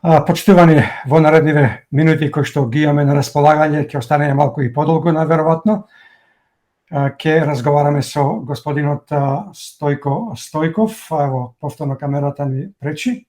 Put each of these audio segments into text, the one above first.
Почитувани, во наредниве минути кои што ги имаме на располагање, ќе останеме малку и подолго наверојатно. Ќе разговараме со господинот Стојко Стојков. Ево, повторно камерата ни пречи.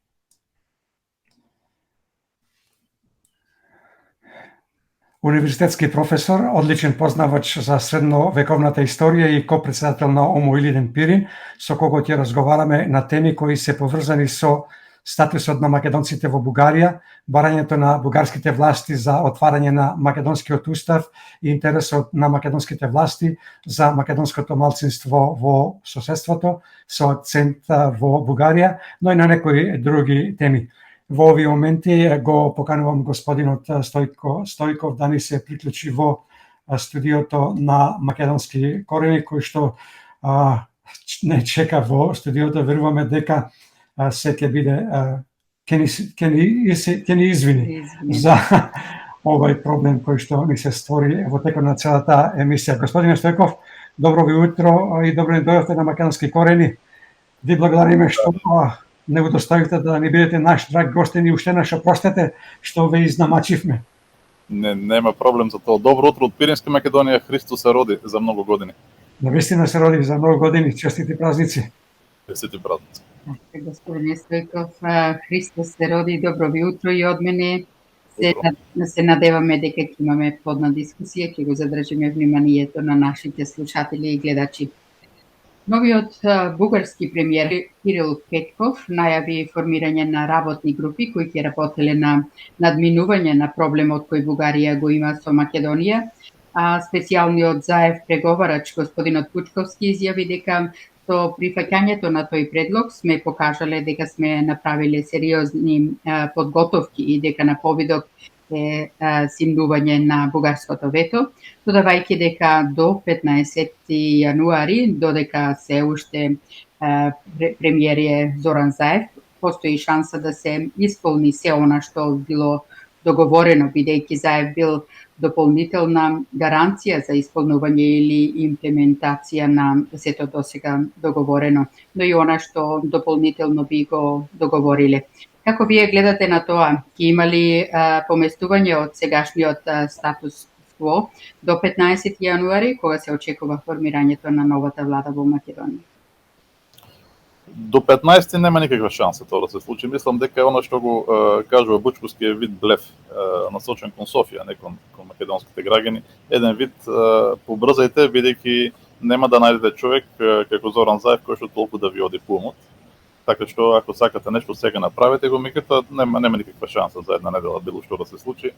Универзитетски професор, одличен познавач за средновековната историја и копредседател на ОМО Илиден Пирин, со кого ќе разговараме на теми кои се поврзани со статусот на македонците во Бугарија, барањето на бугарските власти за отварање на македонскиот устав и интересот на македонските власти за македонското малцинство во соседството, со акцент во Бугарија, но и на некои други теми. Во овие моменти го поканувам господинот Стојко Стојков да ни се приклучи во студиото на Македонски корени, кој што не чека во студиото. Веруваме дека се ќе биде ќе ни извини за овој проблем кој што ни се створи во текот на целата емисија. Господине Стојков, добро ви утро и добро ни дојдовте на Македонски корени. Ви благодариме што не го доставите да ни бидете наш драг гостин и уште наш простете што ве изнамачивме. Нема проблем за тоа. Добро утро од Пиринска Македонија. Христос се роди за многу години. Навистина се роди за многу години. Честити празници. Честити празници. Господине Стојков, Христос се роди. Добро ви утро и од мене. Се надеваме дека ќе имаме плодна дискусија, ќе го задржиме вниманието на нашите слушатели и гледачи. Новиот бугарски премиер Кирил Петков најави формирање на работни групи кои ќе работеле на надминување на проблемот кој Бугарија го има со Македонија. Специјалниот заев преговарач господинот Пучковски изјави дека со прифаќањето на тој предлог сме покажале дека сме направиле сериозни подготовки и дека на повидок е симнување на бугарското вето, додавајќи дека до 15 јануари, додека се уште премиер е Зоран Заев, постои шанса да се исполни се она што било договорено, бидејќи Заев бил дополнителна гаранција за исполнување или имплементација на сето досега договорено, но и она што дополнително би го договориле. Како вие гледате на тоа? Ќе има ли поместување од сегашниот статус кво до 15 јануари, кога се очекува формирањето на новата влада во Македонија? До 15 нема никаква шанса тоа да се случи. Мислам дека она што го кажува Бучковски е вид блеф насочен кон Софија, не кон македонските граѓани. Еден вид побрзајте, бидејќи нема да најдете човек како Зоран Заев кој што толку да ви оди по умот. Така што ако сакате нешто сега направете го, миката нема никаква шанса за една недела било што да се случи.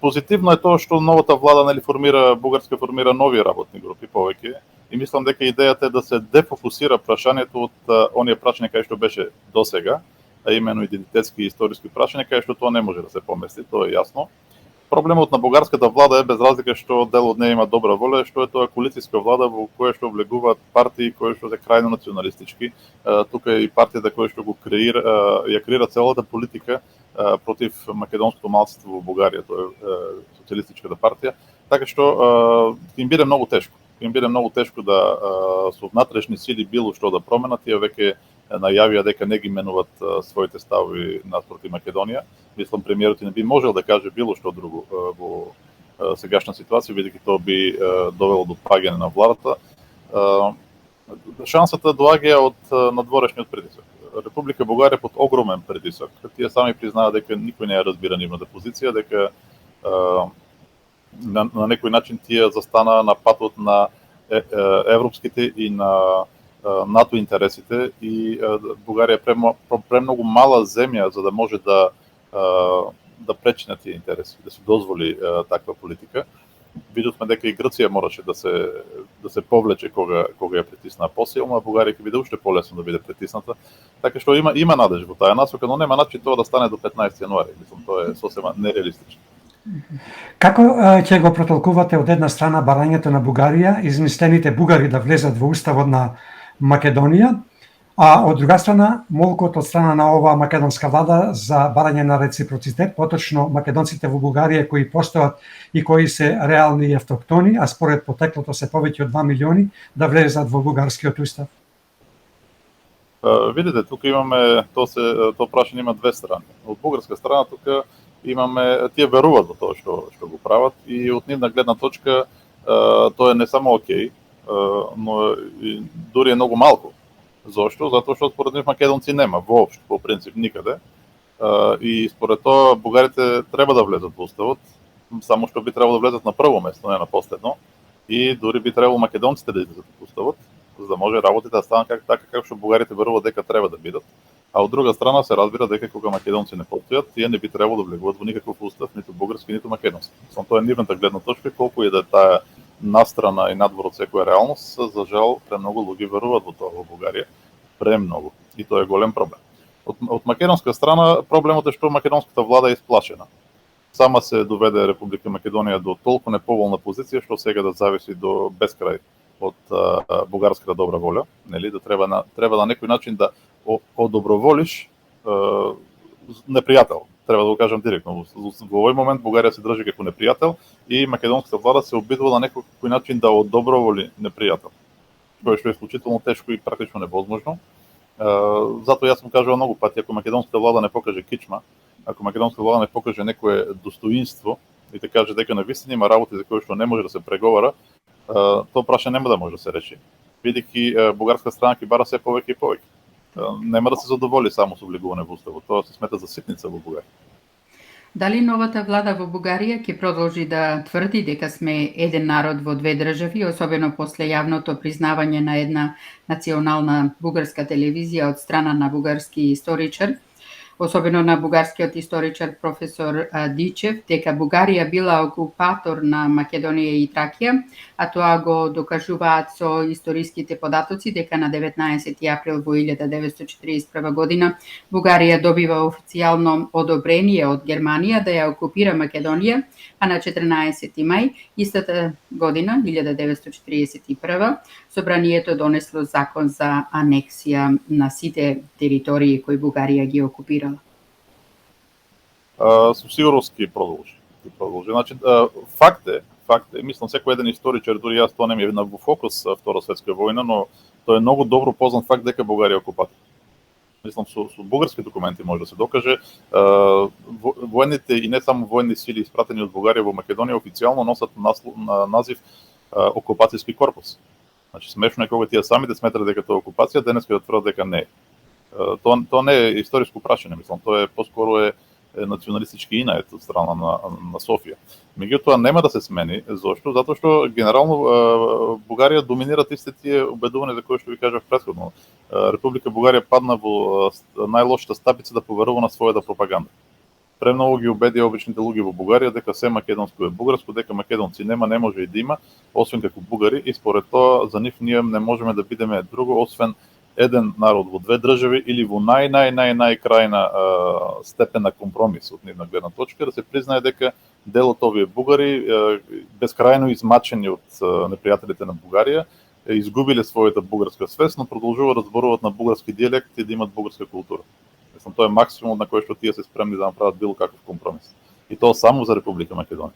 Позитивно е тоа што новата влада бугарска формира нови работни групи повеќе и мислам дека идејата е да се дефокусира прашањето од оние прашања кај што беше досега, а именно идентитетски и историски прашања кај што тоа не може да се помести, тоа е јасно. Проблемот на бугарската влада е без разлика што дел од неја има добра воля, што е тоа коалицијска влада во која што влегуваат партии кои што се крајно националистички. Тука е и партијата која што ја креира целата политика против македонското малцинство во Бугарија, тоа е социјалистичката партија, така што им биде многу тешко. Им биде многу тешко да со внатрешни сили било што да променат. Тие веќе најавија дека не ги менуват своите ставови наспроти Македонија. Мислам премиерот не би можел да каже било што друго во сегашна ситуација, бидејќи тоа би довело до паѓање на владата. Шансата доаѓа од надворешниот притисок. Република Бугарија под огромен притисок. Тие сами признаат дека никој не ја разбира нивната позиција, дека на некој начин тие застана на патот на европските и на НАТО интересите и Бугарија премногу мала земја за да може да пречи на тие интереси, да се дозволи таква политика. Видовме дека и Грција мораше да се повлече кога ја притисна посилно, а Бугарија ќе биде уште полесно да биде притисната. Така што има надеж во таа насока, но нема начин тоа да стане до 15 јануари. Мислам тоа е сосема нереалистично. Како ќе го протолкувате од една страна барањето на Бугарија, измислените бугари да влезат во уставот на Македонија, а од друга страна молкот од страна на оваа македонска влада за барање на реципроцитет, поточно македонците во Бугарија кои постојат и кои се реални и автохтони, а според потеклото се повеќе од 2 милиони, да влезат во бугарскиот устав? Видите, тук имаме, то прашање има две страни. Од бугарска страна тука имаме, тие веруваат во тоа што го прават и од нивна гледна точка тоа е не само окей, но и дури е многу малку. Зошто? Затоа што според нив македонци нема воопшто, по принцип никаде. И според тоа бугарите треба да влезат во уставот, само што би требало да влезат на прво место, не на последно. И дури би требало македонците да излезат во уставот, за да може работите да станат така како што бугарите веруваат дека треба да бидат. А од друга страна се разбира дека кога македонци не постојат, тие не би требало да влегуваат во никаков устав, ниту бугарски, ниту македонски. Тоа е нивната гледна точка, колку и да е таа настрана и надвор од секоја реалност, за жал премногу луѓе веруваат во тоа во Бугарија, премногу. И тоа е голем проблем. Од македонска страна проблемот е што македонската влада е исплашена. Сама се доведе Република Македонија до толку неповолна позиција што сега да зависи до безкрај од бугарската добра воља, нели, да треба на некој начин да одоброволиш непријател. Треба да го кажам директно. Во овој момент Бугарија се држи како непријател и македонската влада се обидува на некој начин да одоброволи непријател. Што е исклучително тешко и практично невозможно. Затоа јас сум кажувал многу пати, ако македонската влада не покаже кичма, ако македонската влада не покаже некое достоинство и да каже дека навистина има работи за кои што не може да се преговара, тоа прашање нема да може да се реши. Бидејќи бугарска страна ќе бара се повеќе и повеќе. Нема да се задоволи само со влегување во уставот. Тоа се смета за ситница во Бугарија. Дали новата влада во Бугарија ќе продолжи да тврди дека сме еден народ во две држави, особено после јавното признавање на една национална бугарска телевизија од страна на бугарски историчар, особено на бугарскиот историчар професор Дичев, дека Бугарија била окупатор на Македонија и Тракија, а тоа го докажуваат со историските податоци дека на 19 април во 1941 година Бугарија добива официјално одобрение од Германија да ја окупира Македонија, а на 14 мај истата година, 1941, Собранието донесло закон за анексија на сите територии кои Бугарија ги окупира. Со сигурност ќе продолжи. Значи, факт е, мислам секој еден историчар, дури јас тоа не ми е во фокус Втора светска војна, но тоа е многу добро познат факт дека Бугарија е окупатор. Мислам со бугарски документи може да се докаже, воените и не само воени сили испратени од Бугарија во Македонија официјално носат назив окупацијски корпус. Значи смешно е кога тие самите сметраат дека тоа е окупација, денес ќе тврдат дека не е. Тоа не е историско прашање, мислам, тоа е поскоро е националистички инает од страна на Софија. Меѓутоа нема да се смени, зошто? Затоа што генерално Бугарија доминираат истите тие убедувања за кои што ви кажав претходно. Република Бугарија падна во најлошата стапица да поверува на својата пропаганда. Премногу ги убеди обичните луѓе во Бугарија дека се македонско е бугарско, дека македонци нема, не може и да има, освен како бугари, и според тоа за нив ние не можеме да бидеме друго освен еден народ во две држави или во најкрајна степен на компромис од нивна гледна точка, да се признае дека дел од овие бугари, безкрајно измачени од непријателите на Бугарија, изгубиле својата бугарска свест, но продолжуваат да зборуваат на бугарски дијалект и да имат бугарска култура. Мислам, тоа е максимум на кој што тие се спремни да направат било каков компромис. И тоа само за Република Македонија.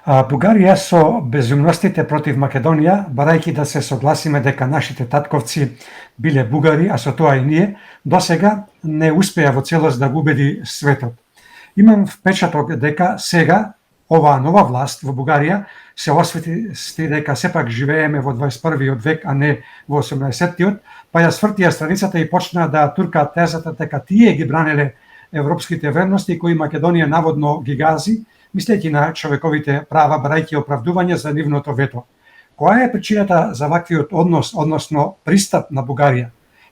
Бугарија со безумностите против Македонија, барајќи да се согласиме дека нашите татковци биле бугари, а со тоа и ние, досега не успеа во целост да го убеди светот. Имам впечаток дека сега оваа нова власт во Бугарија се освети дека сепак живееме во 21-виот век, а не во 18-тиот, па ја свртија страницата и почнаа да туркаат тезата дека тие ги бранеле европските верности кои Македонија наводно ги гази, мислејќи на човековите права, барајќи оправдување за нивното вето. Која е причината за ваквиот однос, односно пристап на Бугарија?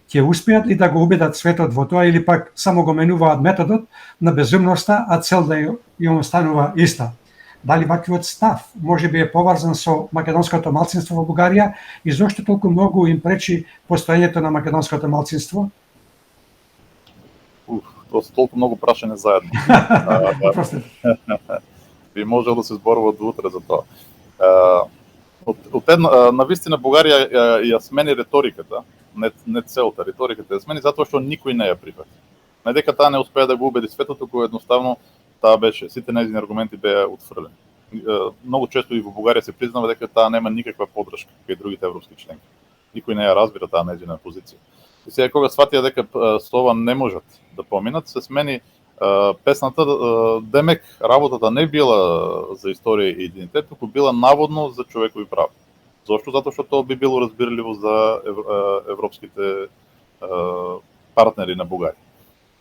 Ќе успеат ли да го убедат светот во тоа или пак само го менуваат методот на безумноста, а цел да ја останува иста? Дали ваквиот став може би е поврзан со македонското малцинство во Бугарија и зошто толку многу им пречи постоењето на македонското малцинство? Тоа се толку многу прашања заедно. Би можел да се зборува до утре за тоа. Навистина Бугарија ја смени реториката, не целта, реториката ја смени затоа што никој не ја прифати. Не дека таа не успеа да го убеди светот, туку едноставно таа беше, сите нејзини аргументи беа отфрлени. Многу често и во Бугарија се признава дека таа нема никаква поддршка кај другите европски членки. Никој не ја разбира таа нејзина позиција. И сега кога сватија дека со ова не можат да поминат, се смени песната, демек работата не била за историја и идентитет, туку била наводно за човекови права. Зошто? Затоа што тоа би било разбирливо за европските партнери на Бугарија.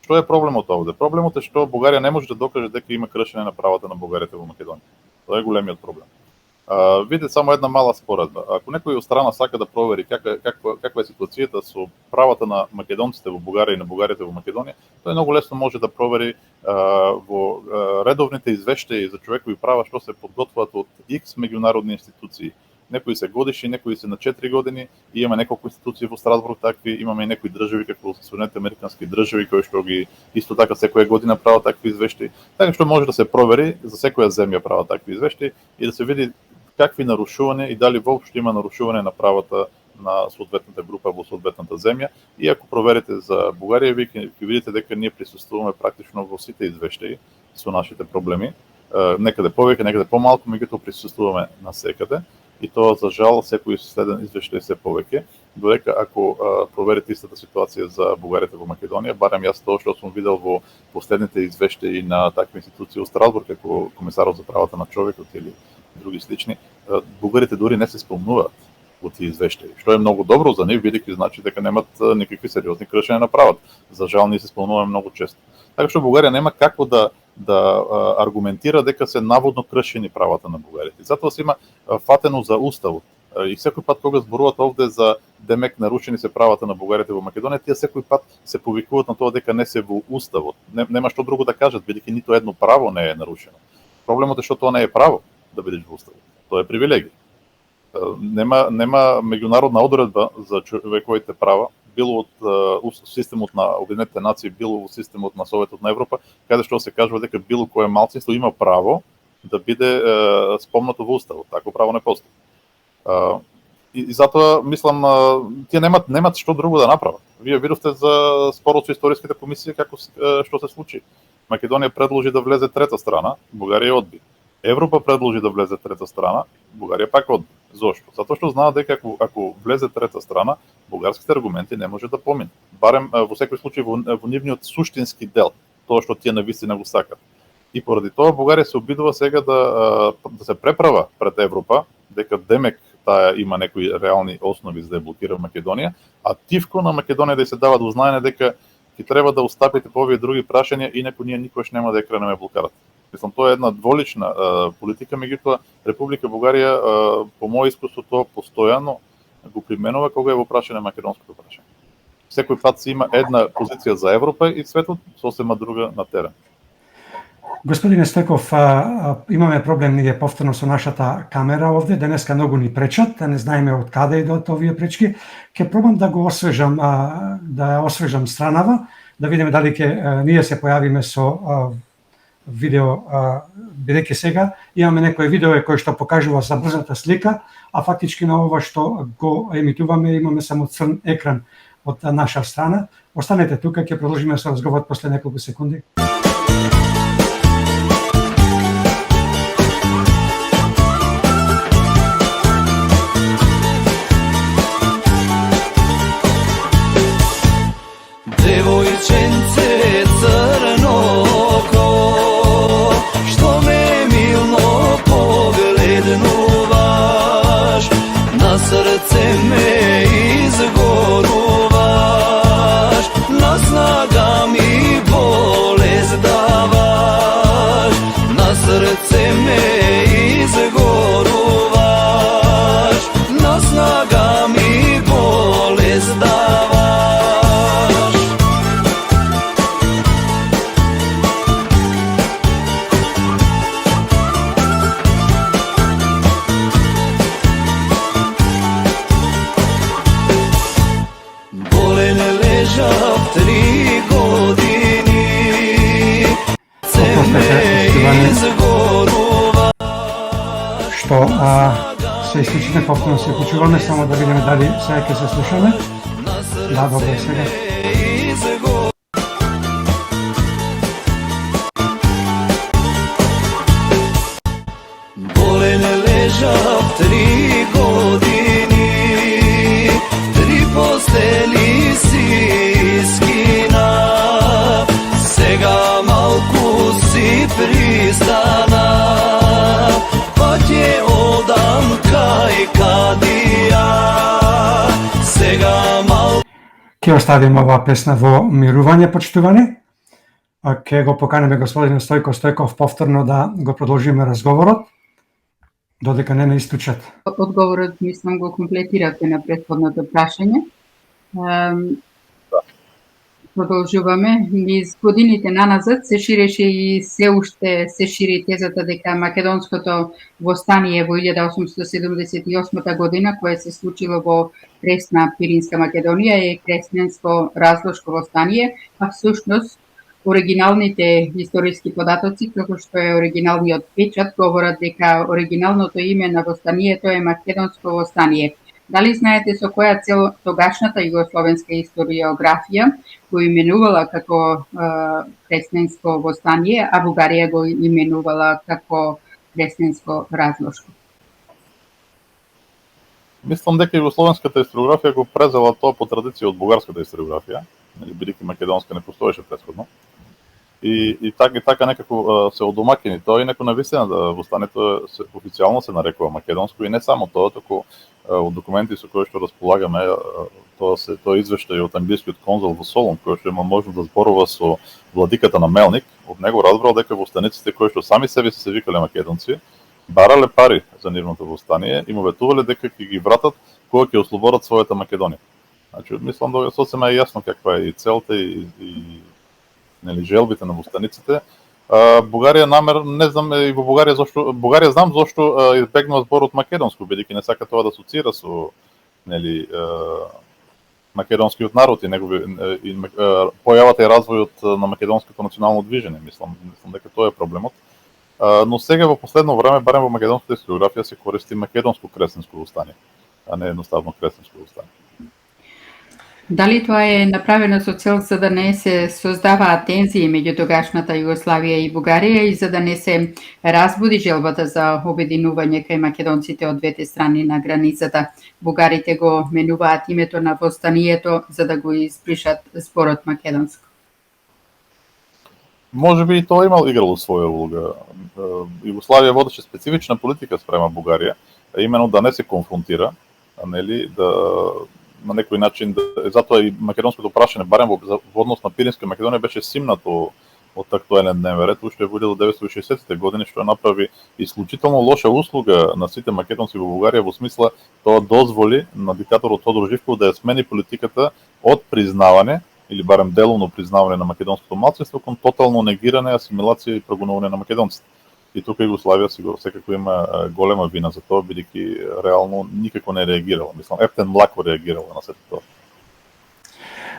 Што е проблемот овде? Проблемот е што Бугарија не може да докаже дека има кршење на правата на бугарите во Македонија. Тоа е големиот проблем. Видите само една мала споредба. Ако некој од страна сака да провери каква е ситуацијата со правата на македонците во Бугарија и на бугарите во Македонија, тој многу лесно може да провери во редовните извештаи за човекови права што се подготвуваат од X меѓународни институции. Некои се годишни, некои се на 4 години, и имаме неколку институции во Страсбург такви, имаме и некои држави како Соединетите американски држави кои што ги исто така секоја година прават такви извештаи. Така што може да се провери за секоја земја прават такви извештаи и да се види какви нарушувања и дали воопшто има нарушување на правата на соодветната група во соодветната земја. И ако проверите за Бугарија, ви ќе видите дека ние присуствуваме практично во сите извештаи со нашите проблеми. Некаде повеќе, некаде помалку, меѓутоа присуствуваме насекаде. И тоа, за жал, секој следен извештај се повеќе, додека ако проверите истата ситуација за бугарите во Македонија, барем јас тоа што сум видел во последните извештаи на такви институции во Страсбург, како Комесарот за правата на човекот или други слични, бугарите дури не се спомнуваат во тие извештаи, што е многу добро за нив, бидејќи значи дека немат никакви сериозни кршења на правата. За жал, ние се спомнуваме многу често. Така што Бугарија нема како да аргументира дека се наводно кршени правата на бугарите. Затоа се има фатено за уставот. И секој пат кога зборуваат овде за демек нарушени се правата на бугарите во Македонија, тие секој пат се повикуваат на тоа дека не се во уставот. Нема што друго да кажат, бидејќи ниту едно право не е нарушено. Проблемот е што тоа не е право да бидеш во уставот. Тоа е привилегија. Нема меѓународна одредба за човековите права, било од системот на Обединетите нации, било во системот на Советот на Европа, каде што се кажува дека било кое малцинство има право да биде спомнато во уставот. Тако право не постои. И затоа мислам тие немат што друго да направат. Вие видовте за спорот со историските комисии како што се случи. Македонија предложи да влезе трета страна, Бугарија одби. Европа предложи да влезе трета страна, Бугарија пак одби. Зошто? Затоа што знаат дека ако влезе трета страна, бугарските аргументи не може да поминат. Барем во секој случај во нивниот суштински дел, тоа што тие навистина го сакат. И поради тоа Бугарија се обидува сега да се преправа пред Европа, дека демек таа има некои реални основи за да ја блокира Македонија, а тивко на Македонија да се дава до знаење дека ќе треба да устапите по овие други прашања, инаку ние никош нема да ја кренеме блокарата. Мислам, тоа е една дволична политика, меѓутоа Република Бугарија, по моје искуство, тоа постојано го применува кога е во прашање македонското прашање. Секој пат си има една позиција за Европа и светот, сосема друга на терен. Господине Стојков, имаме проблем ние повторно со нашата камера овде, денеска многу ни пречат, не знаеме од каде идат овие пречки. Ќе пробам да го освежам, да освежам странава, да видиме дали ќе ние се појавиме со видео, бидејќи сега имаме некое видео кој што покажува за брзата слика, а фактички на ова што го емитуваме имаме само црн екран од наша страна. Останете тука, ќе продолжиме со разговорот после неколку секунди. Девојченце црноко, што ме милно погледнуваш, на срце ме изгоруваш, на снага ми болест даваш, на срце ме изгоруваш, на снага ми болест даваш. Што се исклучиме повторно се почуваме, само да видиме дали сега ќе се слушаме. Да, добро, сега. Болен лежав 3 години, 3 постели си Ќе оставиме оваа песна во мирување, почитувани. Ќе го поканеме господин Стојко Стојков повторно да го продолжиме разговорот, додека не истучат. Одговорот, мислам, го комплетиравте на претходното прашање. Продолжуваме. Низ годините наназад се ширеше и се уште се шири тезата дека македонското востание во 1878 година, кое се случило во Кресна Пиринска Македонија, е кресненско разлошко востание, а всушност оригиналните историски податоци, како што е оригиналниот печат, говорат дека оригиналното име на востанието е Македонско востание. Дали знаете со која цел тогашната југословенска историографија го именувала како Кресненско востание, а Бугарија го именувала како Кресненско разлошко? Мислам дека југословенската историографија го презела тоа по традиција од бугарската историографија, бидејќи македонска не постоеше претходно. И така некако се одомакини тоа, инаку навистина да востанието официјално се нарекува македонско и не само тоа, туку од документи со кои што располагаме, тоа извештај од англискиот конзул во Солун, кој што има можност да зборува со владиката на Мелник, од него разбрал дека востаниците кои што сами себе се викале македонци, барале пари за нивното востание и му ветувале дека ќе ги вратат кога ќе ослободат својата Македонија. Значи, мислам да сосема е јасно каква е и целта и желбите на востаниците. Бугарија не знам и во Бугарија знам зошто избегнува зборот македонско, бидејќи не сака тоа да асоцира со македонскиот народ и појавата и развојот на македонското национално движење. Мислам дека тоа е проблемот. Но сега во последно време, барем во македонската историографија, се користи македонско кресненско востание, а не едноставно кресненско востание. Дали тоа е направено со цел за да не се создаваат тензии меѓу тогашната Југославија и Бугарија и за да не се разбуди желбата за обединување кај македонците од двете страни на границата? Бугарите го менуваат името на востанието за да го избришат зборот македонско. Може би и тоа играло своја улога. Југославија водеше специфична политика спрема Бугарија, а именно да не се конфронтира, на некој начин, затоа и македонското прашање, барем во однос на Пиринска Македонија, беше симнато од актуелен дневен ред, уште во 1960-те години, што направи исклучително лоша услуга на сите македонци во Бугарија, во смисла тоа дозволи на диктаторот Тодор Живков да ја смени политиката од признавање, или барем деловно признавање на македонското малцинство, кон тотално негирање, асимилација и прогонување на македонците. И тука Југославија сигурно секако има голема вина за тоа, бидејќи реално никако не реагирала. Мислам, ептен млако реагирала на сето тоа.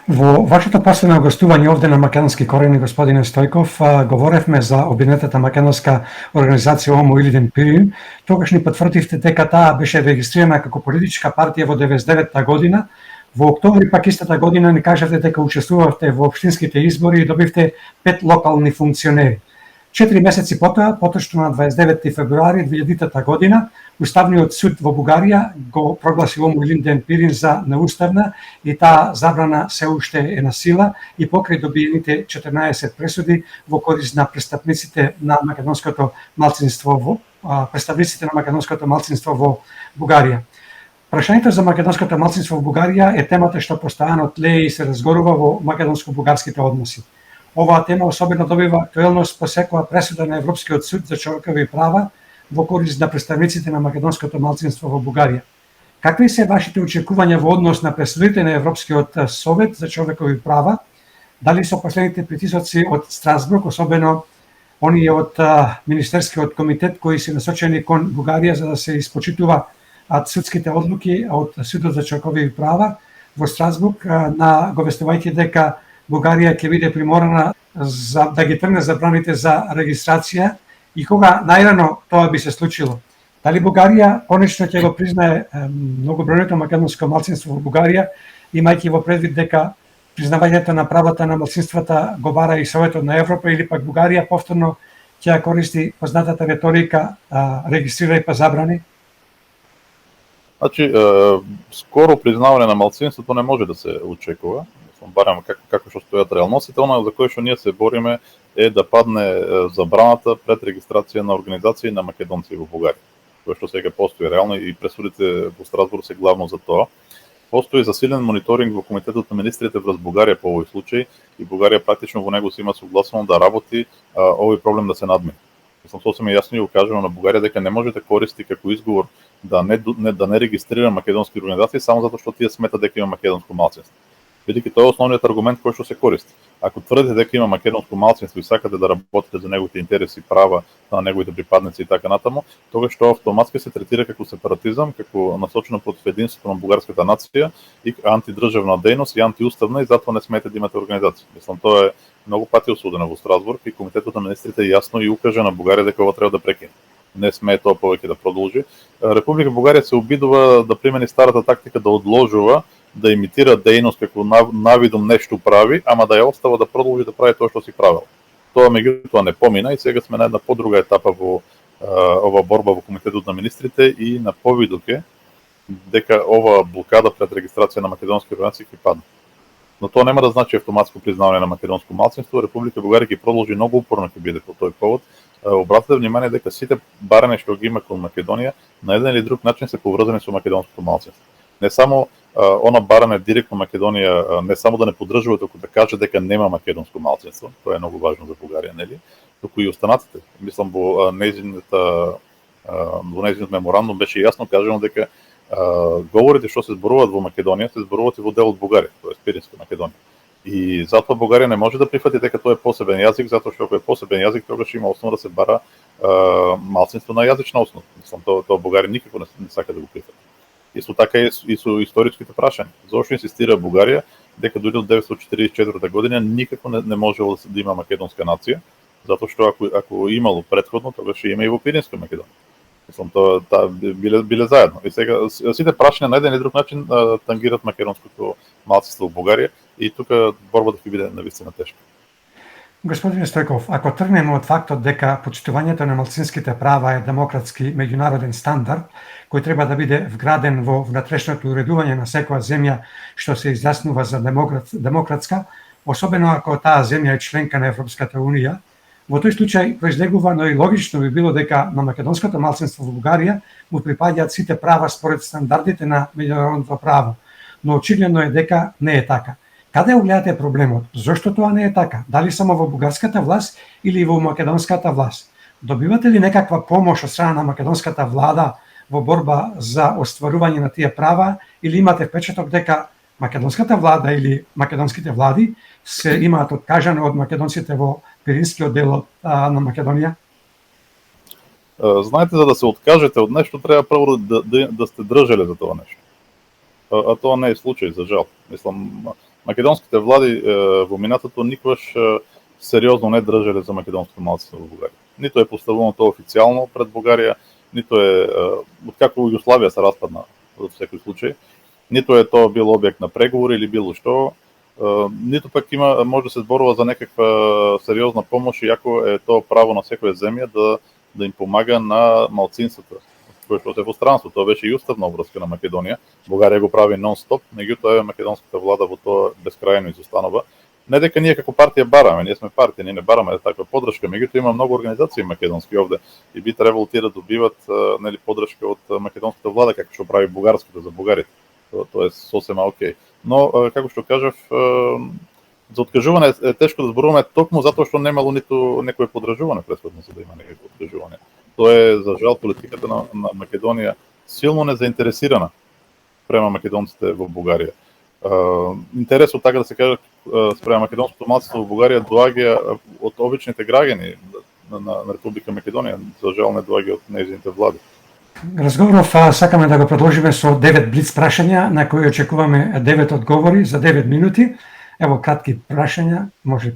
Во вашето последно гостување овде на Македонски корени, господине Стојков, говоревме за обединетата македонска организација Омо Илиден Пирин. Тогаш ни потврдивте дека таа беше регистрирана како политичка партија во 99-та година. Во октомври пак истата година ни кажавте дека учествувавте во општинските избори и добивте 5 локални функционери. 4 месеци поточно на 29 февруари 2000 година, Уставниот суд во Бугарија го прогласи Омо Илиден Пирин за неуставна и таа забрана се уште е на сила и покрај добиените 14 пресуди во корист на представниците на македонското малцинство во Бугарија. Прашањето за македонското малцинство во Бугарија е темата што постојано тлее и се разгорува во македонско-бугарските односи. Оваа тема особено добива актуелност по секоја пресуда на Европскиот суд за човекови права во корист на представниците на македонското малцинство во Бугарија. Какви се вашите очекувања во однос на пресудите на Европскиот совет за човекови права? Дали со последните притисоци од Страсбург, особено оние од Министерскиот комитет кои се насочени кон Бугарија за да се испочитува судските одлуки од Судот за човекови права во Страсбург, наговестувајќи дека Бугарија ќе биде приморана да ги тргне забраните за регистрација и кога најрано тоа би се случило. Дали Бугарија конечно ќе го признае многобројното македонско малцинство во Бугарија, имајќи во предвид дека признавањето на правата на малцинствата го бара и Советот на Европа, или пак Бугарија повторно ќе ја користи познатата риторика регистрирај па забрани? Значи, скоро признавање на малцинството не може да се очекува, барем како што стојат реалностите. Она за кое што ние се бориме е да падне забраната пред регистрација на организации на македонци во Бугарија, кој што сега постои реално и пресудите во Страсбург се главно за тоа. Постои засилен мониторинг во Комитетот на министрите врз Бугарија по овој случај и Бугарија практично во него се има согласено да работи овој проблем да се надмине. Мислам, сосема јасно ја кажано на Бугарија дека не може да користи како изговор да не регистрира македонски организации само затоа што тие сметат дека има македонско малцинство. Бидејќи тоа е основниот аргумент кој што се користи. Ако тврдите дека има македонско малцинство и сакате да работите за неговите интереси, права на неговите припадници и така натаму, тогаш тоа автоматски се третира како сепаратизам, како насочено против единството на бугарската нација и антидржавна дејност и антиуставна, и затоа не смете да имате организација. Мислам, тоа е многу пати осудено во Страсбург и Комитетот на министрите јасно и укажа на Бугарија дека ова треба да прекине. Не смее тоа повеќе да продолжи. Република Бугарија се обидува да примени старата тактика да одложува, да имитира дејност како навидом нешто прави, ама да ја остава да продолжи да прави тоа што си правел. Тоа меѓутоа не помина и сега сме на една подруга етапа во ова борба во Комитетот на министрите и на повидок е дека ова блокада пред регистрација на македонски организации ќе падне. Но тоа нема да значи автоматско признавање на македонско малцинство. Република Бугарија ќе продолжи многу упорно ќе биде по тој повод. Обратете внимание дека сите барања што ги има кон Македонија на еден или друг начин се поврзани со македонското малцинство. Не само она баране директно Македонија, не само да не поддржува, туку да каже дека нема македонско малцинство, тоа е многу важно за Бугарија, нели? Туку и останатите. Мислам во нејзиниот меморандум беше јасно кажано дека говорите што се зборуваат во Македонија се зборуваат и во дел од Бугарија, тоа е Пиринска Македонија. И затоа Бугарија не може да прифати дека тоа е посебен јазик, затоа што ако е посебен јазик, тогаш има основа да се бара малцинство на јазична основа. Мислам, тоа Бугарија никако не сака да го прифати. Исто така и со историските прашања. Зошто инсистира Бугарија дека дури од 1944 година никако не можело да има македонска нација, затоа што ако имало претходно, тогаш ќе има и во Пиринска Македонија. Мислам, тоа биле заедно. И сега сите прашања на еден или друг начин тангират македонското малцинство во Бугарија и тука борбата ќе биде навистина тешка. Господине Стојков, ако тргнеме од фактот дека почитувањето на малцинските права е демократски меѓународен стандард, кој треба да биде вграден во внатрешното уредување на секоја земја што се изјаснува за демократска, особено ако таа земја е членка на Европската унија, во тој случај произлегува, но и логично би било дека на македонското малцинство во Бугарија му припаѓаат сите права според стандардите на меѓународното право, но очигледно е дека не е така. Каде го гледате проблемот? Зошто тоа не е така? Дали само во бугарската власт или во македонската власт? Добивате ли некаква помош од страна на македонската влада во борба за остварување на тие права или имате впечаток дека македонската влада или македонските влади се имаат откажано од македонците во Пиринскиот дел на Македонија? Знаете, за да се откажете од нешто, треба прво да сте држеле за тоа нешто. А тоа не е случај, за жал. Мислам, македонските влади во минатото никогаш сериозно не држеле за македонското малцинство во Бугарија. Нито е поставено тоа официјално пред Бугарија, нито е откако Југославија се распадна во секој случај, нито е тоа било објект на преговори или било што, ниту пак може да се зборува за некаква сериозна помош, иако е тоа право на секоја земја да им помага на малцинството кој што се во странство. Тоа беше и уставна обврска на Македонија. Бугарија го прави нон-стоп, меѓутоа македонската влада во тоа безкрајно изостанува. Не дека ние како партија бараме, ние сме партија, ние не бараме таква поддршка, меѓутоа има многу организации македонски овде и би требало тие да добиват нели поддршка од македонската влада како што прави бугарската за бугарите. Тоа е сосема окей. Но како што кажав, за откажување е тешко да зборуваме токму затоа што немало ниту некое подржување претходно за да има некое откажување. Тоа е за жал политиката на Македонија силно незаинтересирана према македонците во Бугарија. Интересот, така да се каже, спрема македонското малцинство во Бугарија доаѓа од обичните граѓани на Република Македонија, за жал не доаѓа од нејзините влади. Разговоров сакаме да го продолжиме со 9 блиц прашања на кои очекуваме 9 одговори за 9 минути. Ево кратки прашања, може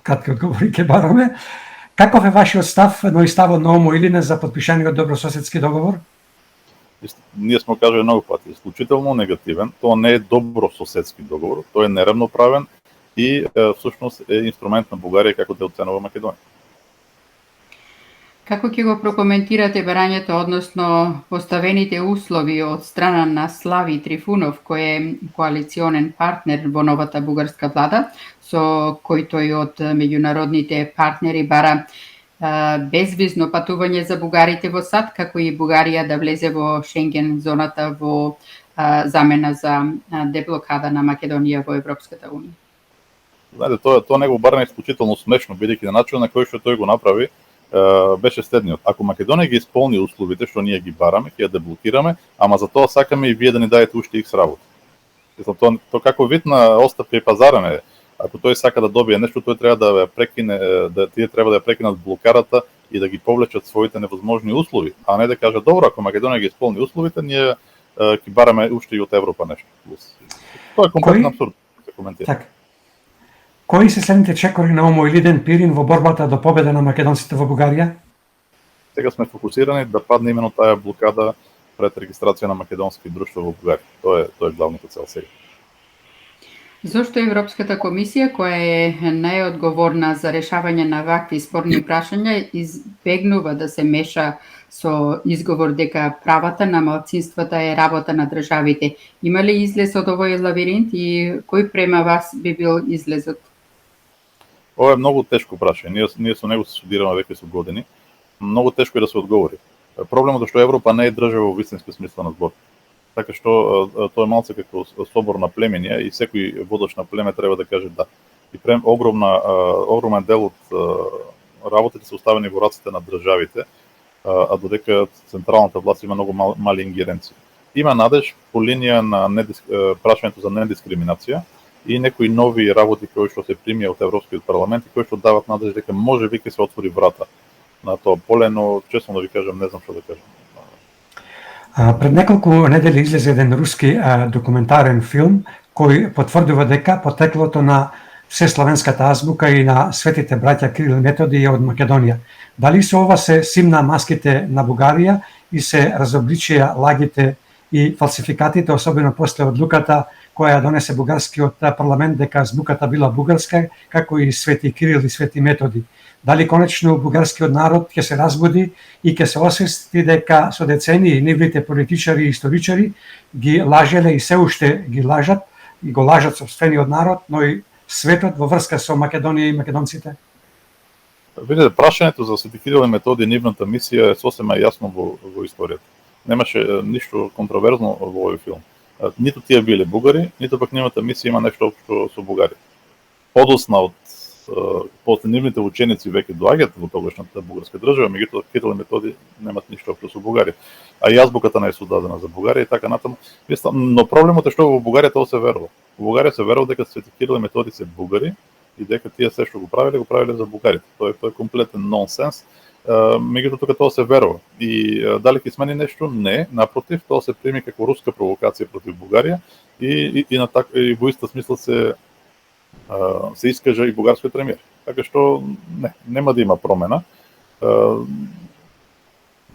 кратки одговори ќе бараме. Каков е вашиот став, но и ставот на Омо Илине за подпишаниот добрососедски договор? Ние сме кажали многу пати, исклучително негативен. Тоа не е добрососедски договор, тој е неравноправен и всушност е инструмент на Бугарија како да оценува Македонија. Како ќе го прокоментирате барањето, односно поставените услови од страна на Слави Трифунов, кој е коалиционен партнер во новата бугарска влада, со кој тој од меѓународните партнери бара безвизно патување за бугарите во САД, како и Бугарија да влезе во Шенген зоната во замена за деблокада на Македонија во Европската унија. Знаете, тоа него барна исклучително смешно, бидејќи на начинот на кој што тој го направи, беше следниот. Ако Македонија ги исполни условите што ние ги бараме, ќе ја деблокираме, ама за тоа сакаме и вие да ни дајете уште X работа. Мислам, тоа како вид на отстапка и пазарене. Ако тој сака да добие нешто, тој треба да ја прекине, тие треба да ја прекинат блокарата и да ги повлечат своите невозможни услови, а не да каже добро, ако Македонија ги исполни условите, ние ќе бараме уште и од Европа нешто. Тоа е комплетно апсурд да се коментира. Така. Кои се следните чекори на Омо Илиден Пирин во борбата до победа на македонците во Бугарија? Сега сме фокусирани да падне именно таа блокада пред регистрација на македонски друштва во Бугарија. Тоа е главната цел сега. Зошто Европската комисија, која е најодговорна за решавање на вакви спорни прашања, избегнува да се меша со изговор дека правата на малцинствата е работа на државите? Има ли излез од овој лабиринт и кој према вас би бил излезот? Ова е многу тешко прашање. Ние со него се студираме веќе со години. Многу тешко е да се одговори. Проблемот е што Европа не е држава во вистински смисла на збор. Така што тоа е малце како собор на племиња и секој водач на племе треба да каже да. И огромен дел од работите се оставени во раците на државите, а додека централната власт има многу мали ингеренции. Има надеж по линија на прашањето за недискриминација и некои нови работи кои што се примија од Европскиот парламент и кои што дават надеж дека може би ќе се отвори врата на тоа поле, но честно да ви кажам, не знам што да кажам. Пред неколку недели излезе еден руски документарен филм кој потврдува дека потеклото на всеславенската азбука и на светите браќа Кирил и Методи е од Македонија. Дали со ова се симна маските на Бугарија и се разобличија лагите и фалсификатите, особено после одлуката која ја донесе бугарскиот парламент дека азбуката била бугарска, како и Свети Кирил и Свети Методи? Дали конечно бугарскиот народ ќе се разбуди и ќе се освести дека со децении нивните политичари и историчари ги лажеле и се уште ги лажат и го лажат сопствениот народ, но и светот во врска со Македонија и македонците? Видите, прашањето за Свети Кирил и Методи и нивната мисија е сосема јасно во историјата. Немаше ништо контроверзно во овој филм. Ниту тие биле бугари, ниту пак нивната мисија има нешто општо со Бугарија. Подосна од после нивните ученици веќе доаѓаат во тогашната бугарска држава, меѓутоа Кирил и Методи немат ништо општо со Бугарија. А и азбуката не е создадена за Бугарија и така натаму. Но проблемот е што во Бугарија тоа се верува. Во Бугарија се верува дека Свети Кирил и Методи се бугари и дека тие се што го правеле за бугарите. Тоа е комплетен нонсенс. Меѓутоа тука тоа се верува. И дали ќе смени нешто? Не, напротив, тоа се прими како руска провокација против Бугарија и во иста смисла се искажа и бугарскиот премиер. Така што нема да има промена.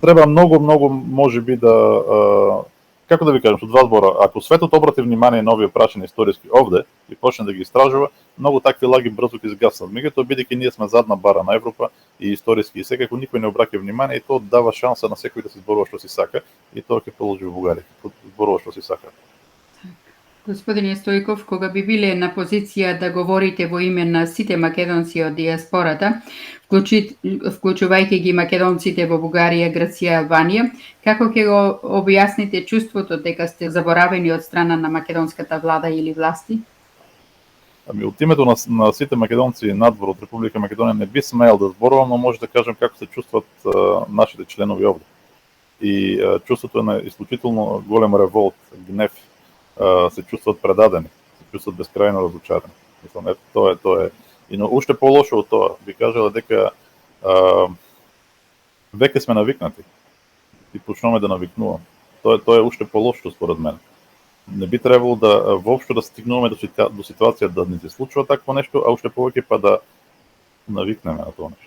Треба многу можеби да како да ви кажам, со два збора, ако светот обрати внимание на овие прашања историски овде и почне да ги истражува, многу такви лаги брзо ќе изгаснат. Меѓутоа, бидејќи ние сме задна бара на Европа и историски и секако никој не обраќа внимание и тоа дава шанса на секој да се зборува што си сака и тоа ќе продолжи во Бугарија, зборува што си сака. Господине Стојков, кога би биле на позиција да говорите во име на сите македонци од диаспората, вклучувајќи ги македонците во Бугарија, Грција и Албанија, како ќе го објасните чувството дека сте заборавени од страна на македонската влада или власти? Од името на сите македонци надвор од Република Македонија не би смеел да зборувам, но може да кажам како се чувстват нашите членови овде. И чувството е на исклучително голем револт, гнев, се чувстват предадени, се чувстват бескрајно разочарани. Мислам, тоа е. И но уште полошо од тоа, би кажала дека веќе сме навикнати и почнуваме да навикнуваме. Тоа е уште полошо според мене. Не би требало да воопшто да стигнуваме до ситуација да не се случува такво нешто, а уште повеќе па да навикнеме на тоа нешто.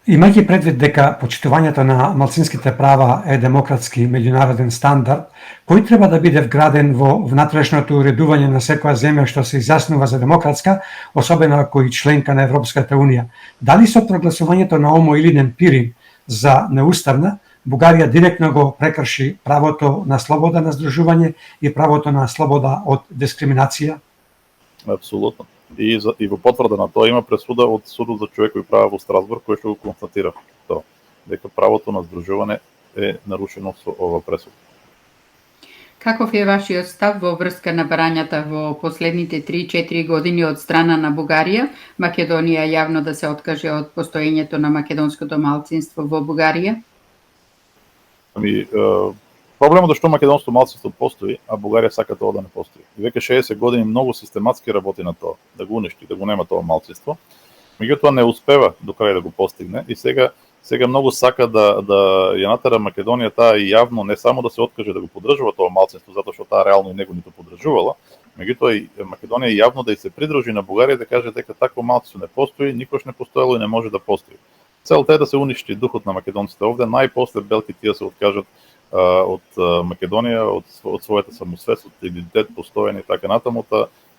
Имајќи предвид дека почитувањето на малцинските права е демократски меѓународен стандард, кој треба да биде вграден во внатрешното уредување на секоја земја што се изјаснува за демократска, особено ако и членка на Европската унија? Дали со прогласувањето на Омо Илиден Пирин за неуставна, Бугарија директно го прекрши правото на слобода на здружување и правото на слобода од дискриминација? Апсолутно. И во потврда на тоа има пресуда од Судот за човекови права во Страсбург кој што го констатира тоа, дека правото на здружување е нарушено со ова пресуда. Каков е вашиот став во врска на барањата во последните 3-4 години од страна на Бугарија, Македонија јавно да се откаже од постоењето на македонското малцинство во Бугарија? Ами, проблемот е што македонското малцинство постои, а Бугарија сака тоа да не постои. И веќе 60 години многу систематски работи на тоа, да го уништи, да го нема тоа малцинство. Меѓутоа не успева до крај да го постигне и сега многу сака да ја натера Македонија таа и јавно не само да се откаже да го поддржува тоа малцинство, затоа што таа реално и него нито поддржувала, меѓутоа и Македонија јавно да и се придружи на Бугарија да каже дека такво малцинство не постои, никош не постоело и не може да постои. Целта е да се уништи духот на македонците овде, најпосле белки тие се откажат од Македонија, од својата самосвест, од идентитет, постоење и така натаму,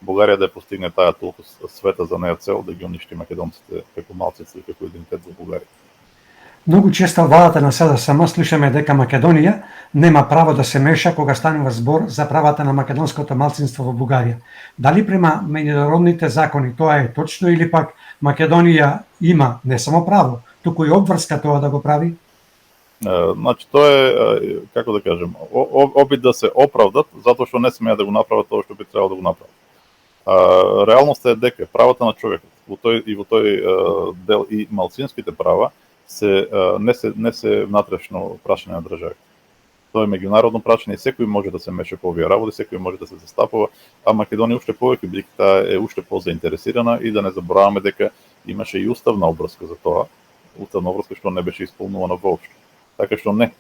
Бугарија да ја постигне таа толку света за неја цел да ги уништи македонците како малцинство и како идентитет во Бугарија. Многу често владата на СДСМ слушаме дека Македонија нема право да се меша кога станува збор за правата на македонското малцинство во Бугарија. Дали према меѓународните закони тоа е точно или пак Македонија има не само право, туку и обврска тоа да го прави? Значи тоа е, како да кажем, обид да се оправдат затоа што не смеа да го направат тоа што би требало да го направат. Реалноста е дека правата на човекот во тој дел и малцинските права не се внатрешно прашање на државите. Тоа е меѓународно прашање и секој може да се меша по овие работи, секој може да се застапува, а Македонија уште повеќе бидејќи таа е уште позаинтересирана и да не забораваме дека имаше и уставна обврска за тоа, уставна обврска што не беше исполнувана воопшто. Така што не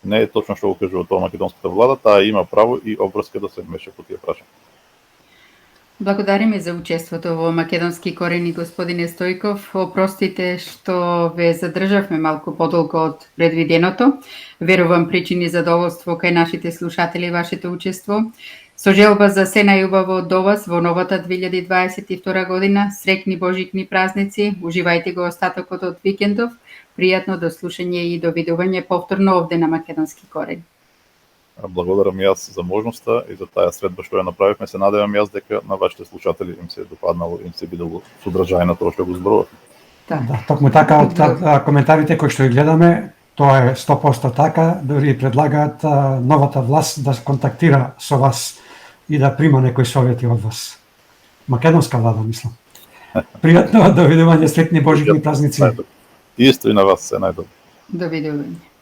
е точно што го кажува тоа македонската влада, таа има право и обврска да се меша по тие прашања. Благодариме за учеството во Македонски корени, господине Стојков. Опростите што ве задржавме малку подолго од предвиденото. Верувам причини задоволство кај нашите слушатели вашето учество. Со желба за се најубаво до вас во новата 2022 година. Среќни божикни празници. Уживајте го остатокот од викендов. Пријатно до слушање и до видување повторно овде на Македонски корени. Благодарам јас за можноста и за таа средба што ја направивме. Се надевам јас дека на вашите слушатели им се допаднало, им се бидело содржајно тоа што го зборувавме. Да, токму така од коментарите кои што ги гледаме, тоа е 100% така, дори предлагаат новата власт да контактира со вас и да прима некои совети од вас. Македонска влада, мислам. Пријатно, довидување, среќни божикни празници. Исто и на вас, се најдобро. Довидување.